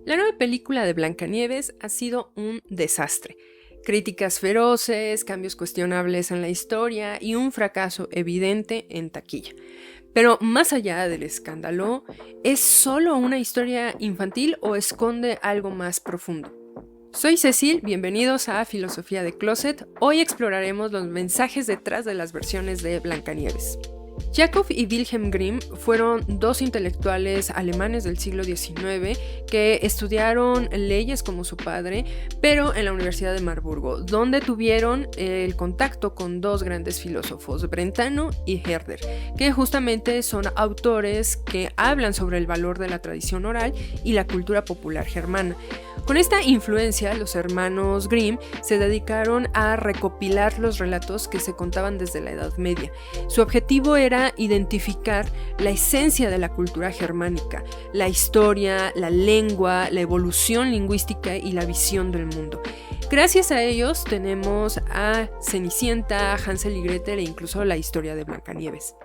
La nueva película de Blancanieves ha sido un desastre. Críticas feroces, cambios cuestionables en la historia y un fracaso evidente en taquilla. Pero más allá del escándalo, ¿es solo una historia infantil o esconde algo más profundo? Soy Cecil, bienvenidos a Filosofía de Closet. Hoy exploraremos los mensajes detrás de las versiones de Blancanieves. Jakob y Wilhelm Grimm fueron dos intelectuales alemanes del siglo XIX que estudiaron leyes como su padre, pero en la Universidad de Marburgo, donde tuvieron el contacto con dos grandes filósofos, Brentano y Herder, que justamente son autores que hablan sobre el valor de la tradición oral y la cultura popular germana. Con esta influencia, los hermanos Grimm se dedicaron a recopilar los relatos que se contaban desde la Edad Media. Su objetivo era identificar la esencia de la cultura germánica, la historia, la lengua, la evolución lingüística y la visión del mundo. Gracias a ellos tenemos a Cenicienta, Hansel y Gretel e incluso la historia de Blancanieves.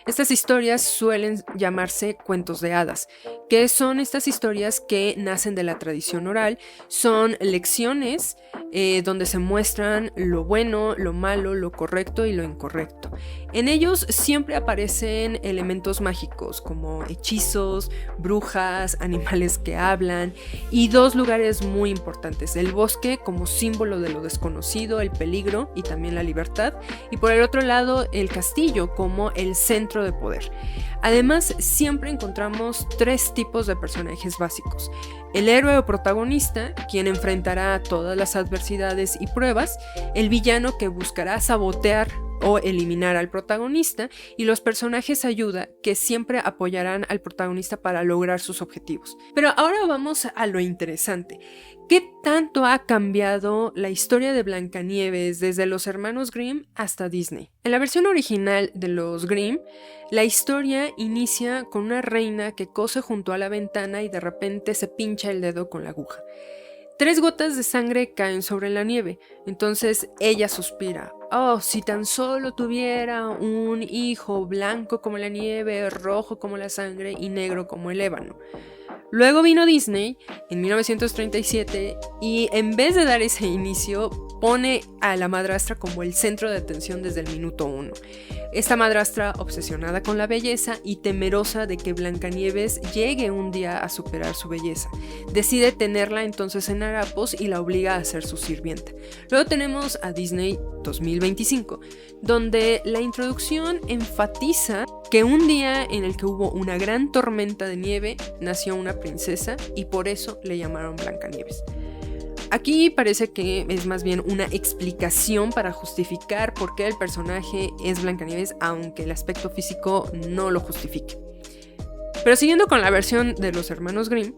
Estas historias suelen llamarse cuentos de hadas, que son estas historias que nacen de la tradición oral, son lecciones donde se muestran lo bueno, lo malo, lo correcto y lo incorrecto. En ellos siempre aparecen elementos mágicos como hechizos, brujas, animales que hablan y dos lugares muy importantes, el bosque como símbolo de lo desconocido, el peligro y también la libertad, y por el otro lado el castillo como el centro de poder. Además, siempre encontramos tres tipos de personajes básicos: el héroe o protagonista, quien enfrentará todas las adversidades y pruebas; el villano, que buscará sabotear o eliminar al protagonista; y los personajes ayuda, que siempre apoyarán al protagonista para lograr sus objetivos. Pero ahora vamos a lo interesante. ¿Qué tanto ha cambiado la historia de Blancanieves desde los hermanos Grimm hasta Disney? En la versión original de los Grimm, la historia inicia con una reina que cose junto a la ventana y de repente se pincha el dedo con la aguja. 3 gotas de sangre caen sobre la nieve, entonces ella suspira: «Oh, si tan solo tuviera un hijo blanco como la nieve, rojo como la sangre y negro como el ébano». Luego vino Disney en 1937 y en vez de dar ese inicio, pone a la madrastra como el centro de atención desde el minuto 1. Esta madrastra, obsesionada con la belleza y temerosa de que Blancanieves llegue un día a superar su belleza, decide tenerla entonces en harapos y la obliga a ser su sirvienta. Luego tenemos a Disney 2025, donde la introducción enfatiza que un día en el que hubo una gran tormenta de nieve, nació una princesa y por eso le llamaron Blancanieves. Aquí parece que es más bien una explicación para justificar por qué el personaje es Blancanieves, aunque el aspecto físico no lo justifique. Pero siguiendo con la versión de los hermanos Grimm,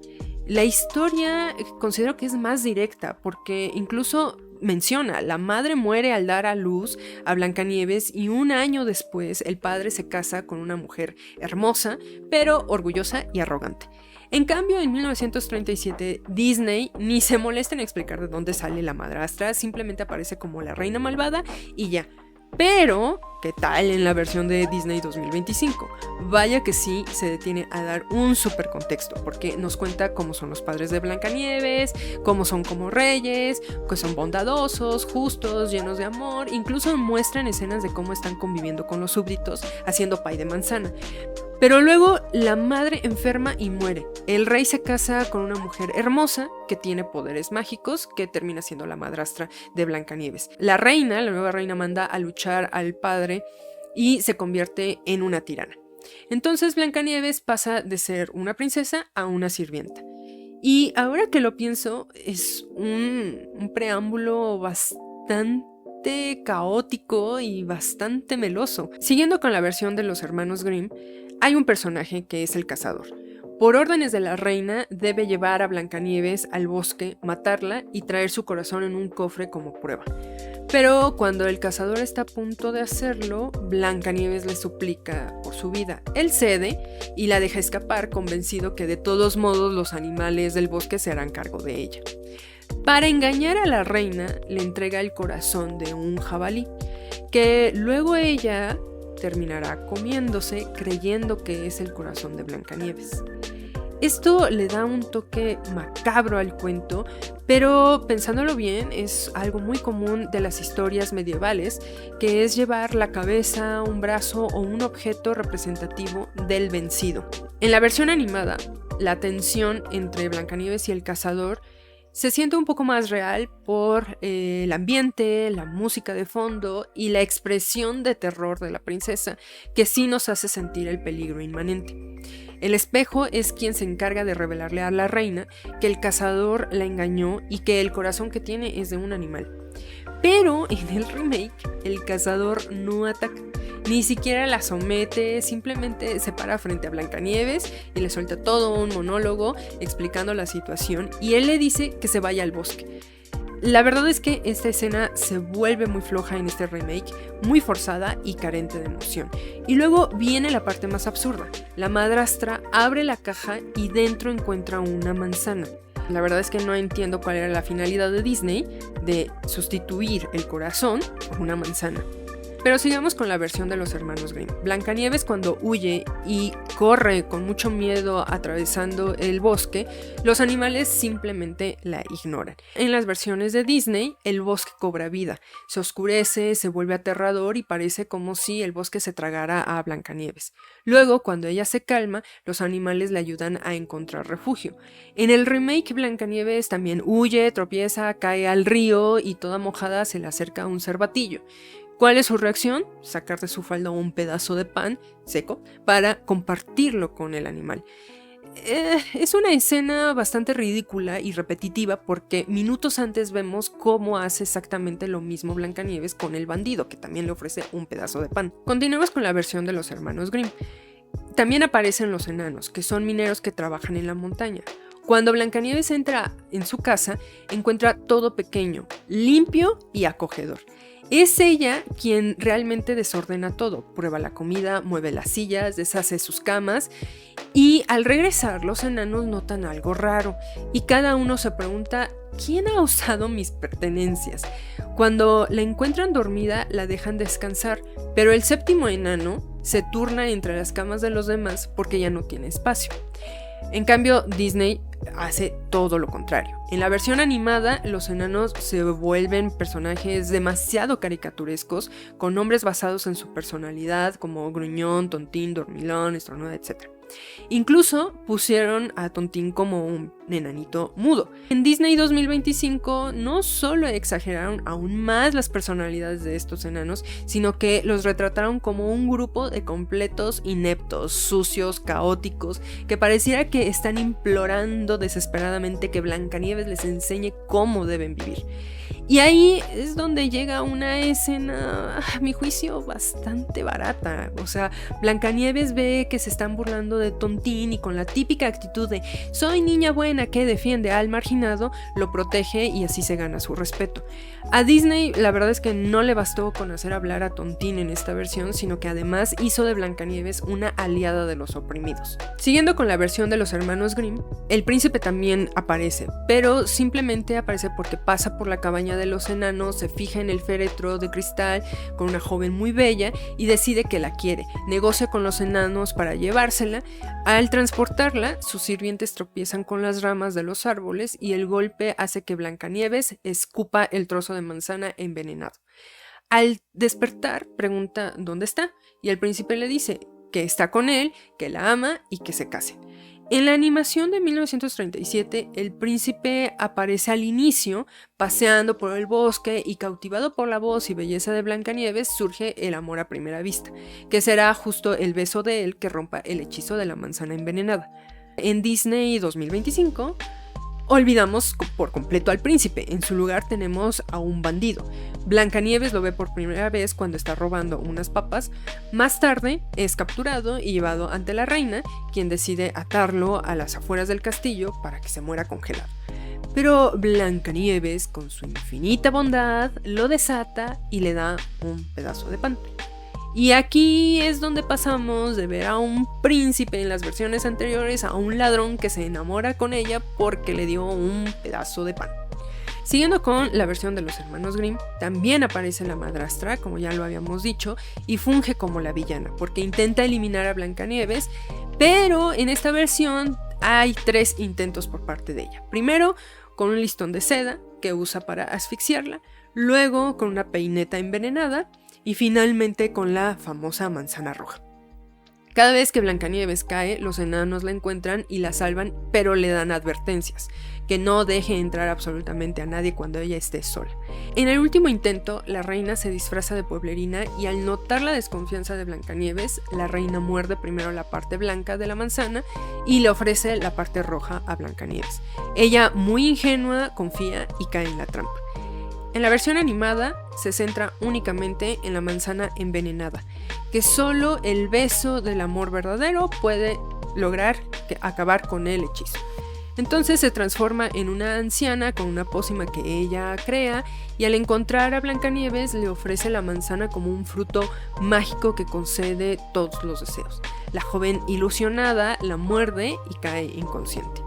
la historia considero que es más directa, porque incluso menciona: la madre muere al dar a luz a Blancanieves y un año después el padre se casa con una mujer hermosa, pero orgullosa y arrogante. En cambio, en 1937, Disney ni se molesta en explicar de dónde sale la madrastra, simplemente aparece como la reina malvada y ya. Pero, ¿qué tal en la versión de Disney 2025? Vaya que sí se detiene a dar un súper contexto, porque nos cuenta cómo son los padres de Blancanieves, cómo son como reyes, que son bondadosos, justos, llenos de amor. Incluso muestran escenas de cómo están conviviendo con los súbditos, haciendo pay de manzana. Pero luego la madre enferma y muere. El rey se casa con una mujer hermosa que tiene poderes mágicos, que termina siendo la madrastra de Blancanieves. La nueva reina, manda a luchar al padre y se convierte en una tirana. Entonces Blancanieves pasa de ser una princesa a una sirvienta. Y ahora que lo pienso, es un preámbulo bastante caótico y bastante meloso. Siguiendo con la versión de los hermanos Grimm, hay un personaje que es el cazador. Por órdenes de la reina, debe llevar a Blancanieves al bosque, matarla y traer su corazón en un cofre como prueba. Pero cuando el cazador está a punto de hacerlo, Blancanieves le suplica por su vida. Él cede y la deja escapar, convencido que de todos modos los animales del bosque se harán cargo de ella. Para engañar a la reina, le entrega el corazón de un jabalí, que luego ella terminará comiéndose, creyendo que es el corazón de Blancanieves. Esto le da un toque macabro al cuento, pero pensándolo bien es algo muy común de las historias medievales, que es llevar la cabeza, un brazo o un objeto representativo del vencido. En la versión animada, la tensión entre Blancanieves y el cazador se siente un poco más real por el ambiente, la música de fondo y la expresión de terror de la princesa, que sí nos hace sentir el peligro inmanente. El espejo es quien se encarga de revelarle a la reina que el cazador la engañó y que el corazón que tiene es de un animal. Pero en el remake, el cazador no ataca, ni siquiera la somete, simplemente se para frente a Blancanieves y le suelta todo un monólogo explicando la situación y él le dice que se vaya al bosque. La verdad es que esta escena se vuelve muy floja en este remake, muy forzada y carente de emoción. Y luego viene la parte más absurda. La madrastra abre la caja y dentro encuentra una manzana. La verdad es que no entiendo cuál era la finalidad de Disney de sustituir el corazón por una manzana. Pero sigamos con la versión de los hermanos Grimm. Blancanieves, cuando huye y corre con mucho miedo atravesando el bosque, los animales simplemente la ignoran. En las versiones de Disney, el bosque cobra vida, se oscurece, se vuelve aterrador y parece como si el bosque se tragara a Blancanieves. Luego, cuando ella se calma, los animales le ayudan a encontrar refugio. En el remake, Blancanieves también huye, tropieza, cae al río y toda mojada se le acerca a un cervatillo. ¿Cuál es su reacción? Sacar de su falda un pedazo de pan seco para compartirlo con el animal. Es una escena bastante ridícula y repetitiva porque minutos antes vemos cómo hace exactamente lo mismo Blancanieves con el bandido, que también le ofrece un pedazo de pan. Continuamos con la versión de los hermanos Grimm. También aparecen los enanos, que son mineros que trabajan en la montaña. Cuando Blancanieves entra en su casa, encuentra todo pequeño, limpio y acogedor. Es ella quien realmente desordena todo, prueba la comida, mueve las sillas, deshace sus camas y al regresar los enanos notan algo raro y cada uno se pregunta ¿quién ha usado mis pertenencias? Cuando la encuentran dormida la dejan descansar, pero el séptimo enano se turna entre las camas de los demás porque ya no tiene espacio. En cambio, Disney hace todo lo contrario. En la versión animada, los enanos se vuelven personajes demasiado caricaturescos, con nombres basados en su personalidad, como Gruñón, Tontín, Dormilón, Estornuda, etc. Incluso pusieron a Tontín como un enanito mudo. En Disney 2025 no solo exageraron aún más las personalidades de estos enanos, sino que los retrataron como un grupo de completos ineptos, sucios, caóticos, que pareciera que están implorando desesperadamente que Blancanieves les enseñe cómo deben vivir. Y ahí es donde llega una escena, a mi juicio, bastante barata. O sea, Blancanieves ve que se están burlando de Tontín y con la típica actitud de soy niña buena que defiende al marginado, lo protege y así se gana su respeto. A Disney la verdad es que no le bastó con hacer hablar a Tontín en esta versión, sino que además hizo de Blancanieves una aliada de los oprimidos. Siguiendo con la versión de los hermanos Grimm, el príncipe también aparece, pero simplemente aparece porque pasa por la cabaña de los enanos, se fija en el féretro de cristal con una joven muy bella y decide que la quiere. Negocia con los enanos para llevársela. Al transportarla, sus sirvientes tropiezan con las ramas de los árboles y el golpe hace que Blancanieves escupa el trozo de manzana envenenado. Al despertar, pregunta dónde está y el príncipe le dice que está con él, que la ama y que se casen. En la animación de 1937, el príncipe aparece al inicio, paseando por el bosque y cautivado por la voz y belleza de Blancanieves, surge el amor a primera vista, que será justo el beso de él que rompa el hechizo de la manzana envenenada. En Disney 2025, olvidamos por completo al príncipe, en su lugar tenemos a un bandido. Blancanieves lo ve por primera vez cuando está robando unas papas. Más tarde es capturado y llevado ante la reina, quien decide atarlo a las afueras del castillo para que se muera congelado. Pero Blancanieves, con su infinita bondad, lo desata y le da un pedazo de pan. Y aquí es donde pasamos de ver a un príncipe en las versiones anteriores a un ladrón que se enamora con ella porque le dio un pedazo de pan. Siguiendo con la versión de los hermanos Grimm, también aparece la madrastra, como ya lo habíamos dicho, y funge como la villana, porque intenta eliminar a Blancanieves, pero en esta versión hay 3 intentos por parte de ella. Primero, con un listón de seda que usa para asfixiarla, luego con una peineta envenenada y finalmente con la famosa manzana roja. Cada vez que Blancanieves cae, los enanos la encuentran y la salvan, pero le dan advertencias, que no deje entrar absolutamente a nadie cuando ella esté sola. En el último intento, la reina se disfraza de pueblerina y al notar la desconfianza de Blancanieves, la reina muerde primero la parte blanca de la manzana y le ofrece la parte roja a Blancanieves. Ella, muy ingenua, confía y cae en la trampa. En la versión animada se centra únicamente en la manzana envenenada, que solo el beso del amor verdadero puede lograr acabar con el hechizo. Entonces se transforma en una anciana con una pócima que ella crea y al encontrar a Blancanieves le ofrece la manzana como un fruto mágico que concede todos los deseos. La joven ilusionada la muerde y cae inconsciente.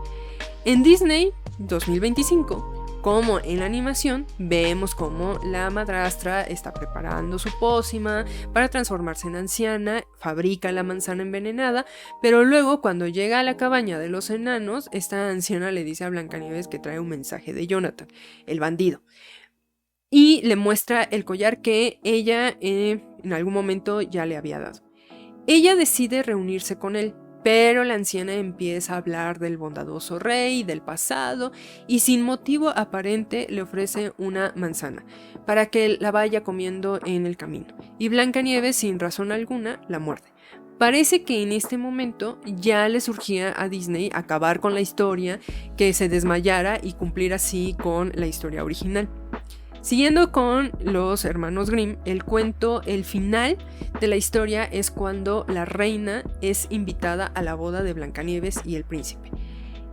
En Disney 2025, como en la animación, vemos cómo la madrastra está preparando su pócima para transformarse en anciana, fabrica la manzana envenenada, pero luego cuando llega a la cabaña de los enanos, esta anciana le dice a Blancanieves que trae un mensaje de Jonathan, el bandido, y le muestra el collar que ella en algún momento ya le había dado. Ella decide reunirse con él, pero la anciana empieza a hablar del bondadoso rey, del pasado, y sin motivo aparente le ofrece una manzana, para que la vaya comiendo en el camino, y Blancanieves, sin razón alguna, la muerde. Parece que en este momento ya le surgía a Disney acabar con la historia, que se desmayara y cumplir así con la historia original. Siguiendo con los hermanos Grimm, el final de la historia es cuando la reina es invitada a la boda de Blancanieves y el príncipe.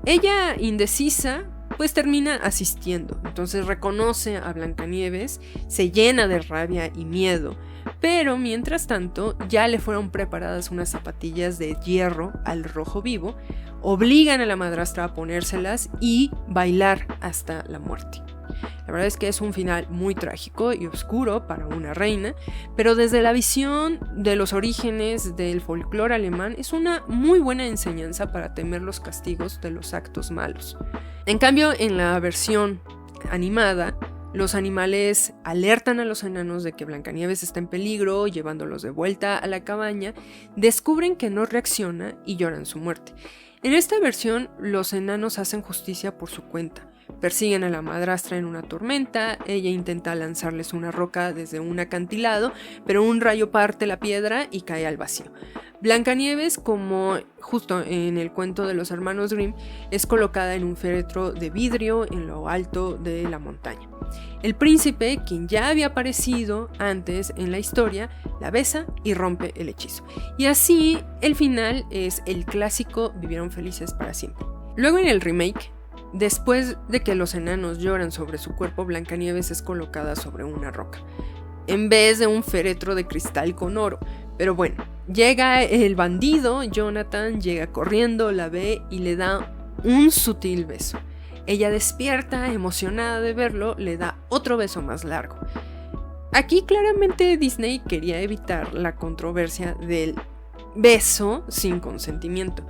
Ella, indecisa, pues termina asistiendo, entonces reconoce a Blancanieves, se llena de rabia y miedo, pero mientras tanto ya le fueron preparadas unas zapatillas de hierro al rojo vivo, obligan a la madrastra a ponérselas y bailar hasta la muerte. La verdad es que es un final muy trágico y oscuro para una reina, pero desde la visión de los orígenes del folclore alemán es una muy buena enseñanza para temer los castigos de los actos malos. En cambio, en la versión animada, los animales alertan a los enanos de que Blancanieves está en peligro, llevándolos de vuelta a la cabaña, descubren que no reacciona y lloran su muerte. En esta versión, los enanos hacen justicia por su cuenta. Persiguen a la madrastra en una tormenta, ella intenta lanzarles una roca desde un acantilado, pero un rayo parte la piedra y cae al vacío. Blancanieves, como justo en el cuento de los hermanos Grimm, es colocada en un féretro de vidrio en lo alto de la montaña. El príncipe, quien ya había aparecido antes en la historia, la besa y rompe el hechizo. Y así, el final es el clásico Vivieron felices para siempre. Luego en el remake, después de que los enanos lloran sobre su cuerpo, Blancanieves es colocada sobre una roca, en vez de un féretro de cristal con oro. Pero bueno, llega el bandido, Jonathan, llega corriendo, la ve y le da un sutil beso. Ella despierta, emocionada de verlo, le da otro beso más largo. Aquí claramente Disney quería evitar la controversia del beso sin consentimiento,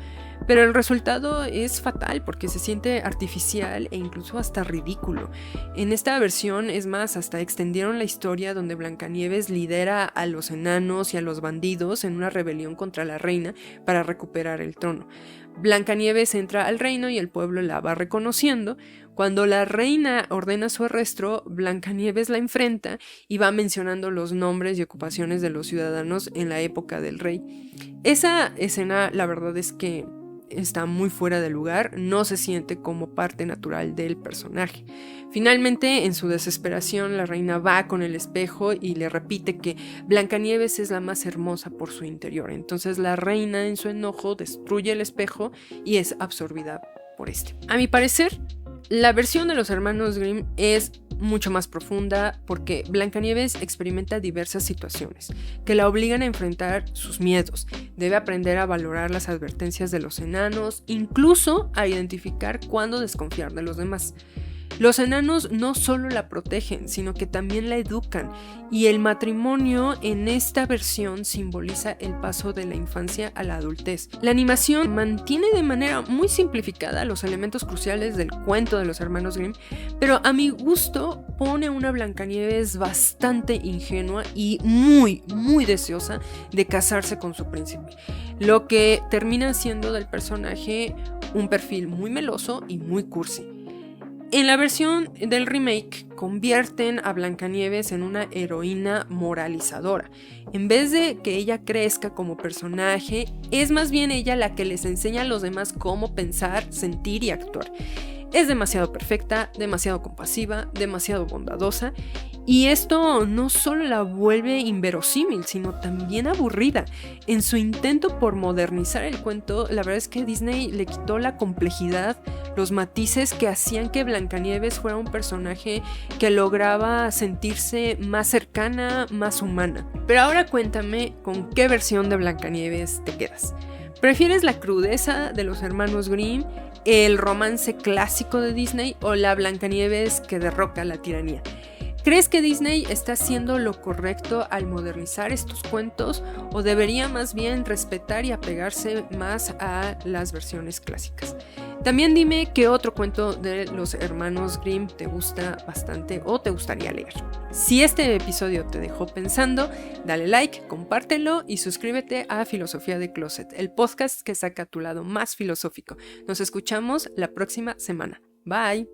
pero el resultado es fatal porque se siente artificial e incluso hasta ridículo. En esta versión, es más, hasta extendieron la historia donde Blancanieves lidera a los enanos y a los bandidos en una rebelión contra la reina para recuperar el trono. Blancanieves entra al reino y el pueblo la va reconociendo. Cuando la reina ordena su arresto, Blancanieves la enfrenta y va mencionando los nombres y ocupaciones de los ciudadanos en la época del rey. Esa escena, la verdad es que está muy fuera de lugar, no se siente como parte natural del personaje. Finalmente, en su desesperación, la reina va con el espejo y le repite que Blancanieves es la más hermosa por su interior. Entonces la reina, en su enojo, destruye el espejo y es absorbida por este. A mi parecer, la versión de los hermanos Grimm es mucho más profunda porque Blancanieves experimenta diversas situaciones que la obligan a enfrentar sus miedos. Debe aprender a valorar las advertencias de los enanos, incluso a identificar cuándo desconfiar de los demás. Los enanos no solo la protegen, sino que también la educan, y el matrimonio en esta versión simboliza el paso de la infancia a la adultez. La animación mantiene de manera muy simplificada los elementos cruciales del cuento de los hermanos Grimm, pero a mi gusto pone una Blancanieves bastante ingenua y muy deseosa de casarse con su príncipe, lo que termina siendo del personaje un perfil muy meloso y muy cursi. En la versión del remake convierten a Blancanieves en una heroína moralizadora. En vez de que ella crezca como personaje, es más bien ella la que les enseña a los demás cómo pensar, sentir y actuar. Es demasiado perfecta, demasiado compasiva, demasiado bondadosa, y esto no solo la vuelve inverosímil, sino también aburrida. En su intento por modernizar el cuento, la verdad es que Disney le quitó la complejidad, los matices que hacían que Blancanieves fuera un personaje que lograba sentirse más cercana, más humana. Pero ahora cuéntame con qué versión de Blancanieves te quedas. ¿Prefieres la crudeza de los hermanos Grimm, el romance clásico de Disney o la Blancanieves que derroca la tiranía? ¿Crees que Disney está haciendo lo correcto al modernizar estos cuentos o debería más bien respetar y apegarse más a las versiones clásicas? También dime qué otro cuento de los hermanos Grimm te gusta bastante o te gustaría leer. Si este episodio te dejó pensando, dale like, compártelo y suscríbete a Filosofía de Closet, el podcast que saca tu lado más filosófico. Nos escuchamos la próxima semana. Bye.